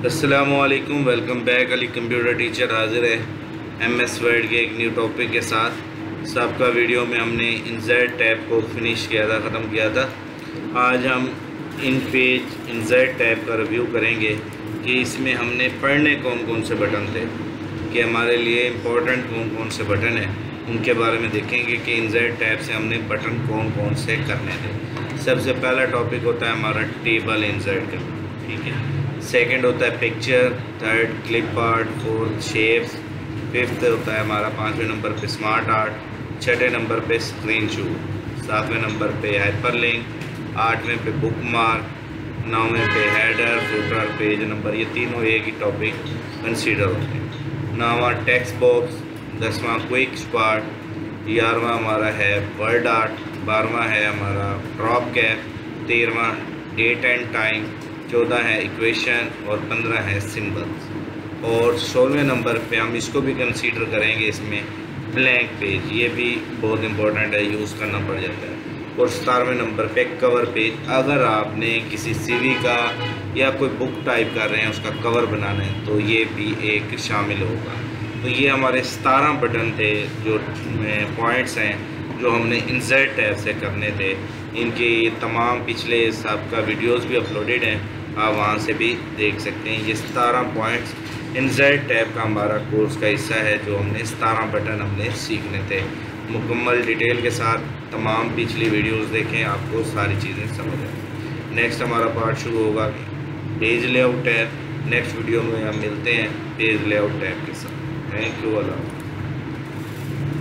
السلام علیکم، welcome back. علی computer teacher حاضر ہے ایم ایس ورڈ کے ایک نیو ٹاپک کے ساتھ۔ سابقہ ویڈیو میں ہم نے انزرٹ ٹیب کو فنش کیا تھا، ختم کیا تھا۔ آج ہم ان پیج انزرٹ ٹیب کا ریویو کریں گے کہ اس میں ہم نے پڑھنے کون سے بٹن تھے، کہ ہمارے لیے امپورٹنٹ کون سے بٹن ہیں، ان کے بارے میں دیکھیں گے کہ انزرٹ ٹیب سے ہم نے بٹن کون سے کرنے تھے۔ سب سے پہلا ٹاپک ہوتا ہے ہمارا ٹیبل انزرٹ کرنا، ٹھیک ہے۔ سیکنڈ ہوتا ہے picture, third clip art, fourth shapes, fifth ہوتا ہے ہمارا 5ویں نمبر پہ اسمارٹ آرٹ، 6 نمبر پہ اسکرین شاٹ، 7ویں نمبر پہ ہائپر لنک، 8ویں پہ بک مارک، 9ویں پہ ہیڈر، فوٹر، پیج نمبر۔ یہ تینوں ایک ہی ٹاپک کنسیڈر ہوتے ہیں۔ 9واں ٹیکسٹ باکس، 10واں کوئک اسپاٹ، 11واں ہمارا ہے ورڈ آرٹ، 12واں ہے ہمارا ڈراپ کیپ، 13واں ڈیٹ اینڈ ٹائم، 14 ہے ایکویشن اور 15 ہے سمبلز۔ اور 16ویں نمبر پہ ہم اس کو بھی کنسیڈر کریں گے، اس میں بلینک پیج، یہ بھی بہت امپورٹنٹ ہے، یوز کرنا پڑ جاتا ہے۔ اور 17ویں نمبر پہ کور پیج، اگر آپ نے کسی سی وی کا یا کوئی بک ٹائپ کر رہے ہیں اس کا کور بنانا ہے تو یہ بھی ایک شامل ہوگا۔ تو یہ ہمارے 17 بٹن تھے، جو پوائنٹس ہیں جو ہم نے انزرٹ ٹیب سے کرنے تھے۔ ان کے یہ تمام پچھلے سابقہ ویڈیوز بھی اپلوڈیڈ ہیں، آپ وہاں سے بھی دیکھ سکتے ہیں۔ یہ 17 پوائنٹس انزرٹ ٹیب کا ہمارا کورس کا حصہ ہے، جو ہم نے 17 بٹن ہم نے سیکھنے تھے۔ مکمل ڈیٹیل کے ساتھ تمام پچھلی ویڈیوز دیکھیں، آپ کو ساری چیزیں سمجھ آئیں۔ نیکسٹ ہمارا پارٹ شروع ہوگا page lay out tab. Next video میں ہم ملتے ہیں پیج لے آؤٹ ٹیب کے ساتھ۔ تھینک یو، اللہ حافظ۔